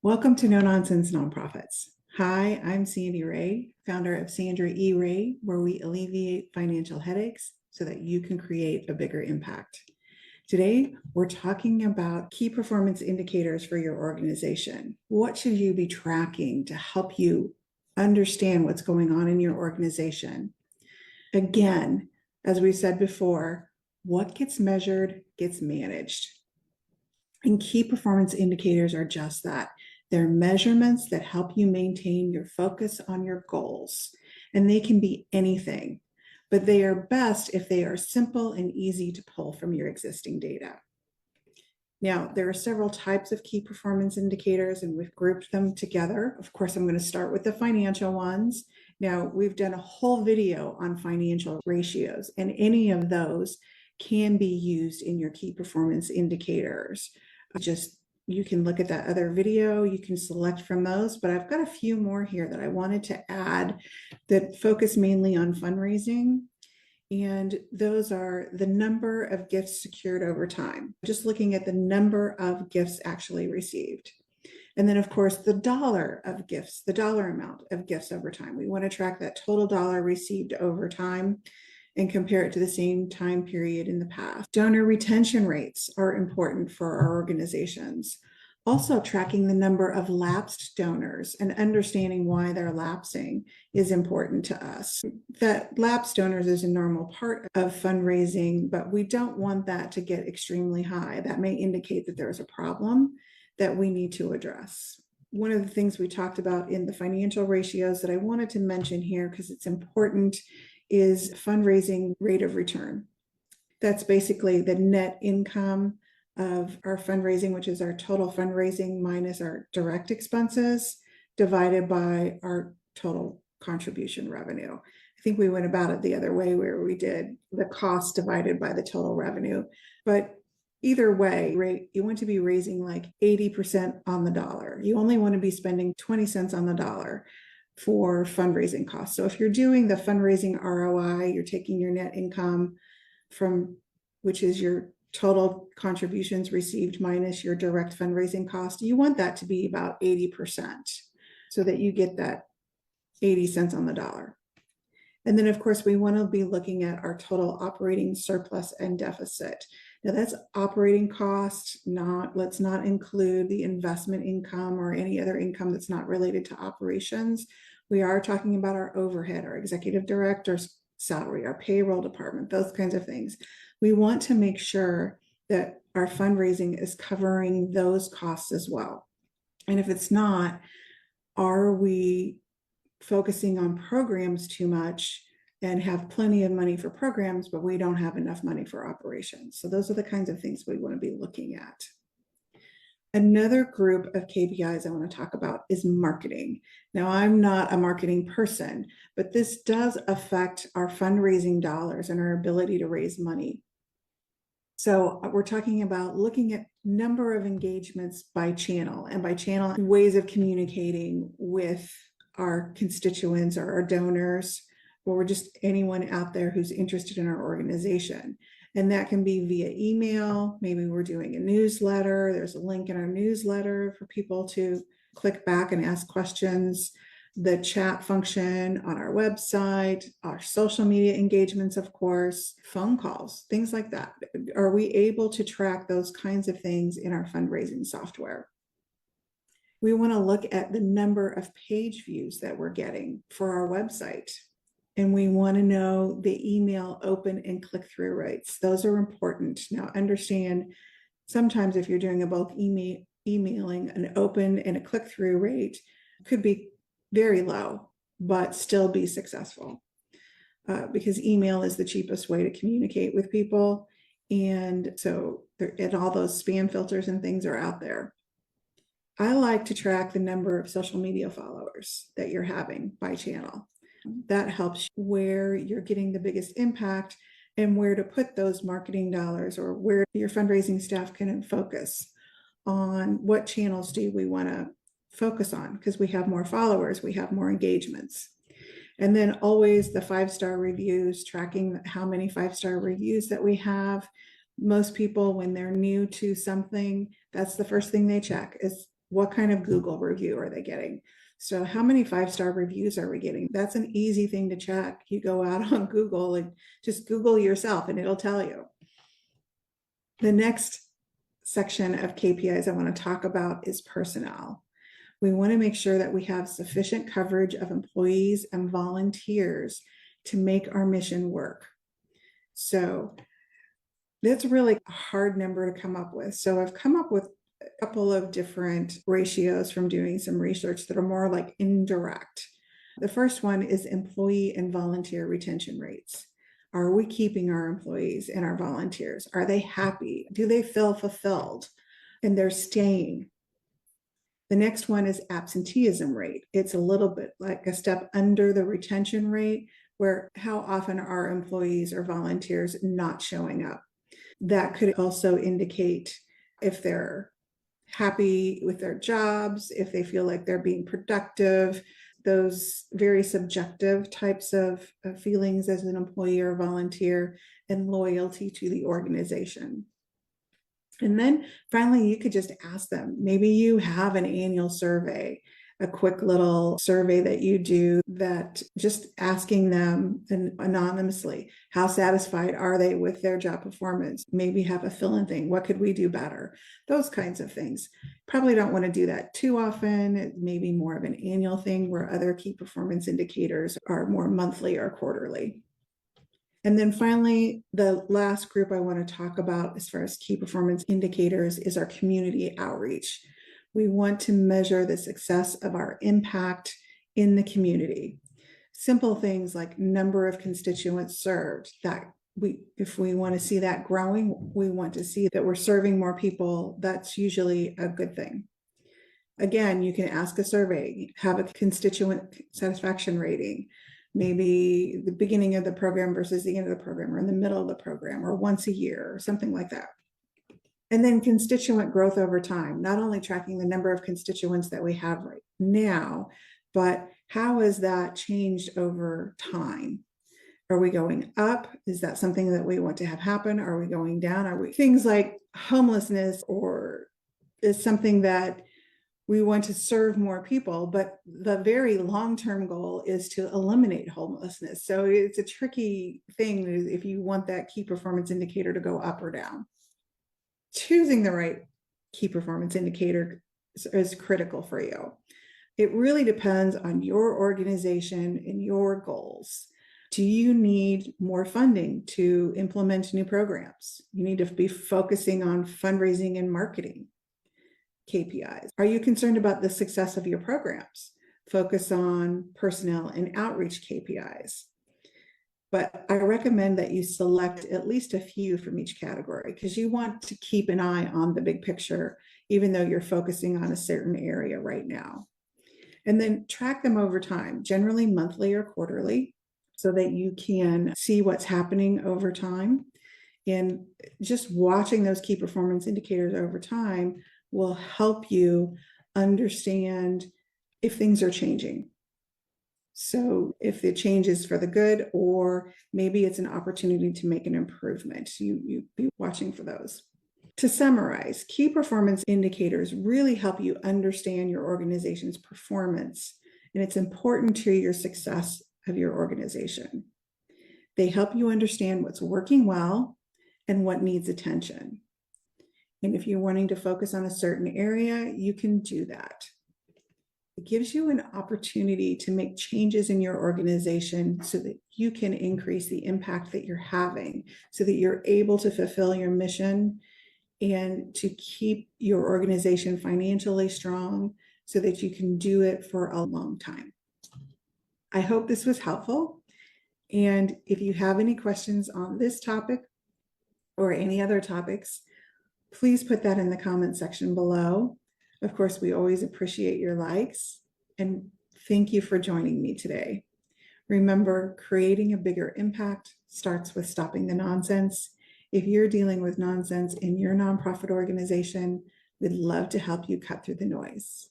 Welcome to No Nonsense Nonprofits. Hi, I'm Sandy Ray, founder of Sandra E. Ray, where we alleviate financial headaches so that you can create a bigger impact. Today, we're talking about key performance indicators for your organization. What should you be tracking to help you understand what's going on in your organization? Again, as we said before, what gets measured gets managed. And key performance indicators are just that. They're measurements that help you maintain your focus on your goals. And they can be anything, but they are best if they are simple and easy to pull from your existing data. Now, there are several types of key performance indicators, and we've grouped them together. Of course, I'm going to start with the financial ones. Now, we've done a whole video on financial ratios, and any of those can be used in your key performance indicators. You can look at that other video, you can select from those, but I've got a few more here that I wanted to add that focus mainly on fundraising. And those are the number of gifts secured over time, just looking at the number of gifts actually received. And then, of course, the dollar of gifts, the dollar amount of gifts over time. We want to track that total dollar received over time and compare it to the same time period in the past. Donor retention rates are important for our organizations. Also, tracking the number of lapsed donors and understanding why they're lapsing is important to us. That lapsed donors is a normal part of fundraising, but we don't want that to get extremely high. That may indicate that there's a problem that we need to address. One of the things we talked about in the financial ratios that I wanted to mention here because it's important is fundraising rate of return. That's basically the net income of our fundraising, which is our total fundraising minus our direct expenses divided by our total contribution revenue. I think we went about it the other way where we did the cost divided by the total revenue. But either way, you want to be raising like 80% on the dollar. You only want to be spending 20 cents on the dollar for fundraising costs. So if you're doing the fundraising ROI, you're taking your net income from, which is your total contributions received minus your direct fundraising cost, you want that to be about 80% so that you get that 80 cents on the dollar. And then, of course, we want to be looking at our total operating surplus and deficit. Now, that's operating costs, let's not include the investment income or any other income that's not related to operations. We are talking about our overhead, our executive director's salary, our payroll department, those kinds of things. We want to make sure that our fundraising is covering those costs as well. And if it's not, are we focusing on programs too much and have plenty of money for programs, but we don't have enough money for operations? So those are the kinds of things we want to be looking at. Another group of KPIs I want to talk about is marketing. Now, I'm not a marketing person, but this does affect our fundraising dollars and our ability to raise money. So we're talking about looking at number of engagements by channel, and by channel, ways of communicating with our constituents or our donors, or just anyone out there who's interested in our organization. And that can be via email. Maybe we're doing a newsletter. There's a link in our newsletter for people to click back and ask questions. The chat function on our website, our social media engagements, of course, phone calls, things like that. Are we able to track those kinds of things in our fundraising software? We want to look at the number of page views that we're getting for our website. And we want to know the email open and click-through rates. Those are important. Now, understand, sometimes if you're doing a bulk emailing, an open and a click-through rate could be very low, but still be successful because email is the cheapest way to communicate with people. And so and all those spam filters and things are out there. I like to track the number of social media followers that you're having by channel. That helps where you're getting the biggest impact and where to put those marketing dollars, or where your fundraising staff can focus on what channels do we want to focus on, because we have more followers, we have more engagements. And then always the 5-star reviews, tracking how many 5-star reviews that we have. Most people, when they're new to something, that's the first thing they check is What kind of Google review are they getting? So how many 5-star reviews are we getting? That's an easy thing to check. You go out on Google and just Google yourself and it'll tell you. The next section of KPIs I want to talk about is personnel. We want to make sure that we have sufficient coverage of employees and volunteers to make our mission work. So that's really a hard number to come up with. So I've come up with a couple of different ratios from doing some research that are more like indirect. The first one is employee and volunteer retention rates. Are we keeping our employees and our volunteers? Are they happy? Do they feel fulfilled? And they're staying. The next one is absenteeism rate. It's a little bit like a step under the retention rate, where how often are employees or volunteers not showing up? That could also indicate if they're happy with their jobs, if they feel like they're being productive, those very subjective types of feelings as an employee or volunteer, and loyalty to the organization. And then finally, you could just ask them. Maybe you have an annual survey, a quick little survey that you do, that just asking them anonymously, how satisfied are they with their job performance? Maybe have a fill-in thing. What could we do better? Those kinds of things. Probably don't want to do that too often. It may be more of an annual thing, where other key performance indicators are more monthly or quarterly. And then finally, the last group I want to talk about as far as key performance indicators is our community outreach. We want to measure the success of our impact in the community. Simple things like number of constituents served, that if we want to see that growing, we want to see that we're serving more people. That's usually a good thing. Again, you can ask a survey, have a constituent satisfaction rating, maybe the beginning of the program versus the end of the program, or in the middle of the program, or once a year, or something like that. And then constituent growth over time, not only tracking the number of constituents that we have right now, but how has that changed over time? Are we going up? Is that something that we want to have happen? Are we going down? Are we things like homelessness, or is something that we want to serve more people, but the very long-term goal is to eliminate homelessness. So it's a tricky thing if you want that key performance indicator to go up or down. Choosing the right key performance indicator is critical for you. It really depends on your organization and your goals. Do you need more funding to implement new programs? You need to be focusing on fundraising and marketing KPIs. Are you concerned about the success of your programs? Focus on personnel and outreach KPIs. But I recommend that you select at least a few from each category, because you want to keep an eye on the big picture, even though you're focusing on a certain area right now. And then track them over time, generally monthly or quarterly, so that you can see what's happening over time. And just watching those key performance indicators over time will help you understand if things are changing. So if the change is for the good, or maybe it's an opportunity to make an improvement, you be watching for those. To summarize, key performance indicators really help you understand your organization's performance, and it's important to your success of your organization. They help you understand what's working well and what needs attention. And if you're wanting to focus on a certain area, you can do that. It gives you an opportunity to make changes in your organization so that you can increase the impact that you're having, so that you're able to fulfill your mission and to keep your organization financially strong, so that you can do it for a long time. I hope this was helpful. And if you have any questions on this topic or any other topics, please put that in the comment section below. Of course, we always appreciate your likes, and thank you for joining me today. Remember, creating a bigger impact starts with stopping the nonsense. If you're dealing with nonsense in your nonprofit organization, we'd love to help you cut through the noise.